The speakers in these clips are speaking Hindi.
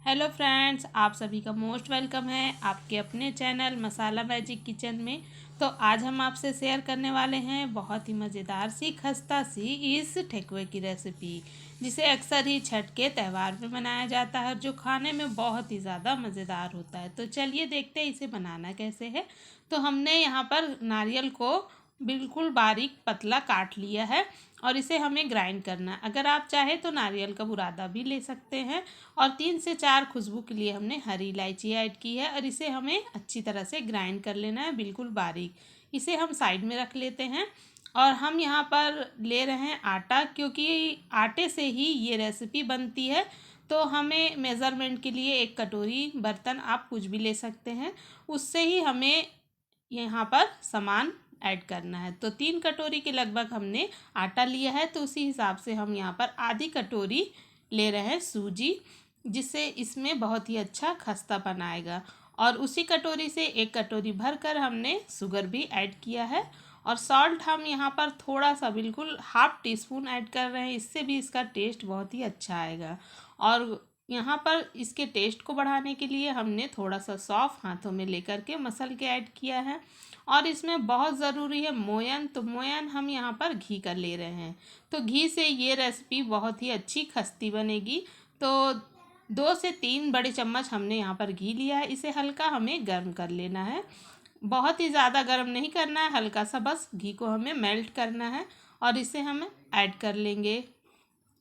हेलो फ्रेंड्स, आप सभी का मोस्ट वेलकम है आपके अपने चैनल मसाला मैजिक किचन में। तो आज हम आपसे शेयर करने वाले हैं बहुत ही मज़ेदार सी खस्ता सी इस ठेकुए की रेसिपी, जिसे अक्सर ही छठ के त्यौहार में बनाया जाता है, जो खाने में बहुत ही ज़्यादा मज़ेदार होता है। तो चलिए देखते हैं इसे बनाना कैसे है। तो हमने यहाँ पर नारियल को बिल्कुल बारीक पतला काट लिया है और इसे हमें ग्राइंड करना है। अगर आप चाहें तो नारियल का बुरादा भी ले सकते हैं। और 3 से 4 खुशबू के लिए हमने हरी इलायची ऐड की है और इसे हमें अच्छी तरह से ग्राइंड कर लेना है बिल्कुल बारीक। इसे हम साइड में रख लेते हैं और हम यहाँ पर ले रहे हैं आटा, क्योंकि आटे से ही ये रेसिपी बनती है। तो हमें मेज़रमेंट के लिए एक कटोरी बर्तन आप कुछ भी ले सकते हैं, उससे ही हमें यहाँ पर सामान ऐड करना है। तो 3 कटोरी के लगभग हमने आटा लिया है, तो उसी हिसाब से हम यहाँ पर आधी कटोरी ले रहे हैं सूजी, जिससे इसमें बहुत ही अच्छा खस्तापन आएगा। और उसी कटोरी से 1 कटोरी भर कर हमने शुगर भी ऐड किया है। और सॉल्ट हम यहाँ पर थोड़ा सा बिल्कुल हाफ टी स्पून ऐड कर रहे हैं, इससे भी इसका टेस्ट बहुत ही अच्छा आएगा। और यहाँ पर इसके टेस्ट को बढ़ाने के लिए हमने थोड़ा सा सौंफ हाथों में लेकर के मसल के ऐड किया है। और इसमें बहुत ज़रूरी है मोयन, तो मोयन हम यहाँ पर घी का ले रहे हैं। तो घी से ये रेसिपी बहुत ही अच्छी खस्ती बनेगी। तो 2 से 3 बड़े चम्मच हमने यहाँ पर घी लिया है। इसे हल्का हमें गर्म कर लेना है, बहुत ही ज़्यादा गर्म नहीं करना है, हल्का सा बस घी को हमें मेल्ट करना है। और इसे हम ऐड कर लेंगे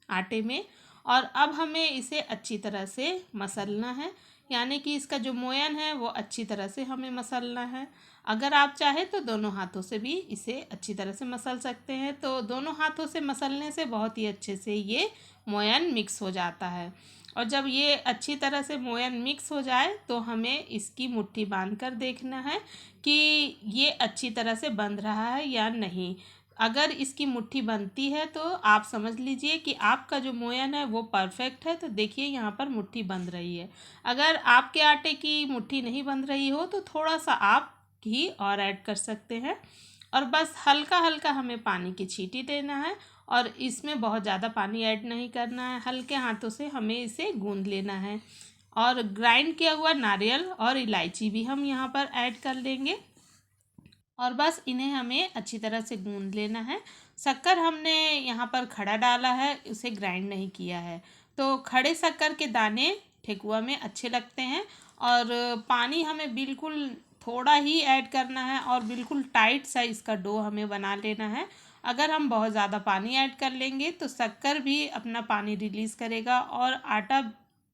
आटे में। और अब हमें इसे अच्छी तरह से मसलना है, यानी कि इसका जो मोयन है वो अच्छी तरह से हमें मसलना है। अगर आप चाहें तो दोनों हाथों से भी इसे अच्छी तरह से मसल सकते हैं। तो दोनों हाथों से मसलने से बहुत ही अच्छे से ये मोयन मिक्स हो जाता है। और जब ये अच्छी तरह से मोयन मिक्स हो जाए तो हमें इसकी मुट्ठी बांध कर देखना है कि ये अच्छी तरह से बंध रहा है या नहीं। अगर इसकी मुट्ठी बनती है तो आप समझ लीजिए कि आपका जो मोयन है वो परफेक्ट है। तो देखिए यहाँ पर मुट्ठी बंध रही है। अगर आपके आटे की मुट्ठी नहीं बंध रही हो तो थोड़ा सा आप घी और ऐड कर सकते हैं। और बस हल्का हल्का हमें पानी की छींटी देना है और इसमें बहुत ज़्यादा पानी ऐड नहीं करना है। हल्के हाथों से हमें इसे गूंद लेना है। और ग्राइंड किया हुआ नारियल और इलायची भी हम यहाँ पर ऐड कर लेंगे और बस इन्हें हमें अच्छी तरह से गूंद लेना है। शक्कर हमने यहाँ पर खड़ा डाला है, उसे ग्राइंड नहीं किया है। तो खड़े शक्कर के दाने ठेकुआ में अच्छे लगते हैं। और पानी हमें बिल्कुल थोड़ा ही ऐड करना है और बिल्कुल टाइट सा इसका डो हमें बना लेना है। अगर हम बहुत ज़्यादा पानी ऐड कर लेंगे तो शक्कर भी अपना पानी रिलीज़ करेगा और आटा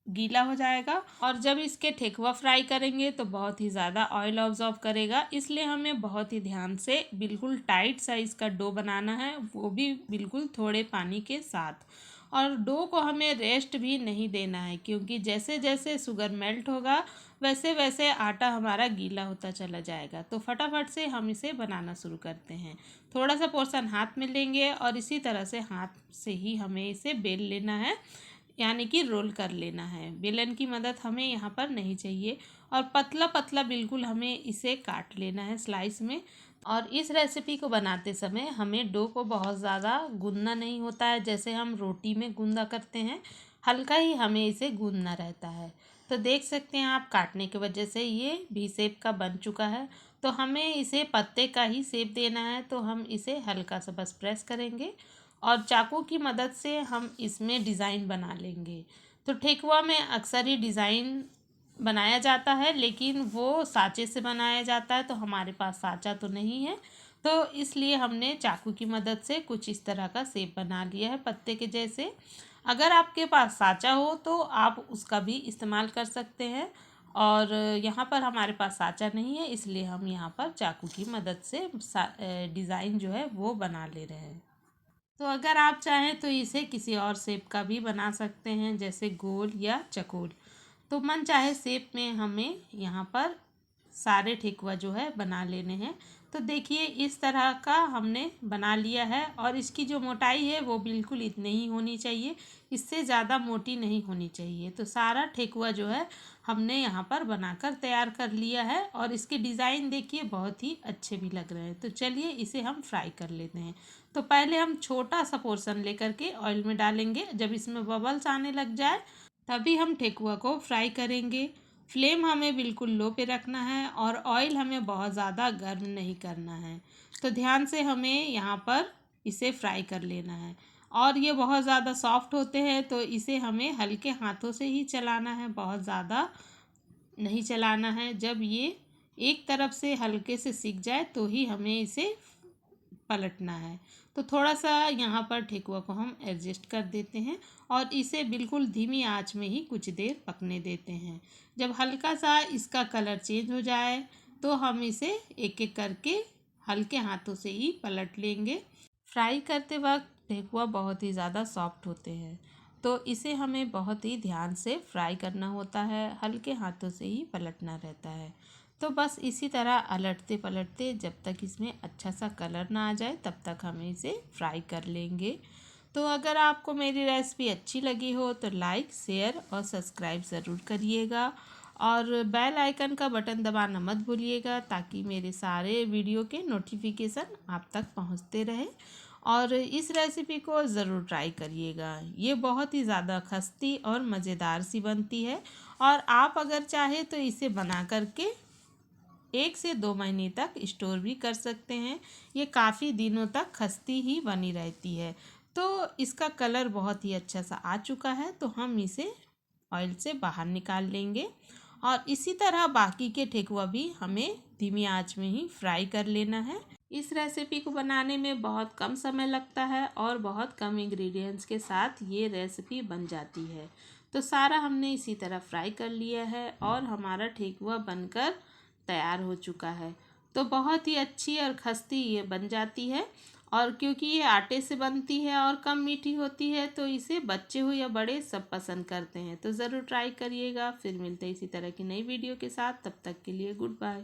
गीला हो जाएगा। और जब इसके ठेकुआ फ्राई करेंगे तो बहुत ही ज़्यादा ऑयल ऑब्जॉर्व करेगा, इसलिए हमें बहुत ही ध्यान से बिल्कुल टाइट साइज़ का डो बनाना है, वो भी बिल्कुल थोड़े पानी के साथ। और डो को हमें रेस्ट भी नहीं देना है, क्योंकि जैसे जैसे शुगर मेल्ट होगा वैसे वैसे आटा हमारा गीला होता चला जाएगा। तो फटाफट से हम इसे बनाना शुरू करते हैं। थोड़ा सा पोर्शन हाथ में लेंगे और इसी तरह से हाथ से ही हमें इसे बेल लेना है, यानी कि रोल कर लेना है। बेलन की मदद हमें यहाँ पर नहीं चाहिए। और पतला पतला बिल्कुल हमें इसे काट लेना है स्लाइस में। और इस रेसिपी को बनाते समय हमें डो को बहुत ज़्यादा गूंदना नहीं होता है, जैसे हम रोटी में गूंदा करते हैं, हल्का ही हमें इसे गूंदना रहता है। तो देख सकते हैं आप, काटने की वजह से ये भी शेप का बन चुका है। तो हमें इसे पत्ते का ही शेप देना है, तो हम इसे हल्का सा बस प्रेस करेंगे और चाकू की मदद से हम इसमें डिज़ाइन बना लेंगे। तो ठेकुआ में अक्सर ही डिज़ाइन बनाया जाता है, लेकिन वो साँचे से बनाया जाता है, तो हमारे पास साँचा तो नहीं है। तो इसलिए हमने चाकू की मदद से कुछ इस तरह का शेप बना लिया है पत्ते के जैसे। अगर आपके पास साँचा हो तो आप उसका भी इस्तेमाल कर सकते हैं। और यहाँ पर हमारे पास साँचा नहीं है, इसलिए हम यहाँ पर चाकू की मदद से डिज़ाइन जो है वो बना ले रहे हैं। तो अगर आप चाहें तो इसे किसी और शेप का भी बना सकते हैं, जैसे गोल या चकोर। तो मन चाहे शेप में हमें यहाँ पर सारे ठेकुआ जो है बना लेने हैं। तो देखिए इस तरह का हमने बना लिया है और इसकी जो मोटाई है वो बिल्कुल इतनी ही होनी चाहिए, इससे ज़्यादा मोटी नहीं होनी चाहिए। तो सारा ठेकुआ जो है हमने यहाँ पर बनाकर तैयार कर लिया है और इसके डिज़ाइन देखिए बहुत ही अच्छे भी लग रहे हैं। तो चलिए इसे हम फ्राई कर लेते हैं। तो पहले हम छोटा सा पोर्शन लेकर के ऑयल में डालेंगे। जब इसमें बबल्स आने लग जाए तभी हम ठेकुआ को फ्राई करेंगे। फ्लेम हमें बिल्कुल लो पे रखना है और ऑयल हमें बहुत ज़्यादा गर्म नहीं करना है। तो ध्यान से हमें यहाँ पर इसे फ्राई कर लेना है। और ये बहुत ज़्यादा सॉफ्ट होते हैं तो इसे हमें हल्के हाथों से ही चलाना है, बहुत ज़्यादा नहीं चलाना है। जब ये एक तरफ से हल्के से सिक जाए तो ही हमें इसे पलटना है। तो थोड़ा सा यहाँ पर ठेकुआ को हम एडजस्ट कर देते हैं और इसे बिल्कुल धीमी आंच में ही कुछ देर पकने देते हैं। जब हल्का सा इसका कलर चेंज हो जाए तो हम इसे एक एक करके हल्के हाथों से ही पलट लेंगे। फ्राई करते वक्त ठेकुआ बहुत ही ज़्यादा सॉफ्ट होते हैं तो इसे हमें बहुत ही ध्यान से फ्राई करना होता है, हल्के हाथों से ही पलटना रहता है। तो बस इसी तरह अलटते पलटते जब तक इसमें अच्छा सा कलर ना आ जाए तब तक हमें इसे फ्राई कर लेंगे। तो अगर आपको मेरी रेसिपी अच्छी लगी हो तो लाइक, शेयर और सब्सक्राइब ज़रूर करिएगा और बेल आइकन का बटन दबाना मत भूलिएगा ताकि मेरे सारे वीडियो के नोटिफिकेशन आप तक पहुंचते रहे। और इस रेसिपी को ज़रूर ट्राई करिएगा। ये बहुत ही ज़्यादा खस्ती और मज़ेदार सी बनती है और आप अगर चाहे तो इसे बना करके 1 से 2 महीने तक स्टोर भी कर सकते हैं। ये काफ़ी दिनों तक खस्ती ही बनी रहती है। तो इसका कलर बहुत ही अच्छा सा आ चुका है तो हम इसे ऑयल से बाहर निकाल लेंगे और इसी तरह बाकी के ठेकुआ भी हमें धीमी आंच में ही फ्राई कर लेना है। इस रेसिपी को बनाने में बहुत कम समय लगता है और बहुत कम इंग्रेडिएंट्स के साथ ये रेसिपी बन जाती है। तो सारा हमने इसी तरह फ्राई कर लिया है और हमारा ठेकुआ बनकर तैयार हो चुका है। तो बहुत ही अच्छी और खस्ती ये बन जाती है और क्योंकि ये आटे से बनती है और कम मीठी होती है तो इसे बच्चे हो या बड़े सब पसंद करते हैं। तो ज़रूर ट्राई करिएगा। फिर मिलते हैं इसी तरह की नई वीडियो के साथ, तब तक के लिए गुड बाय।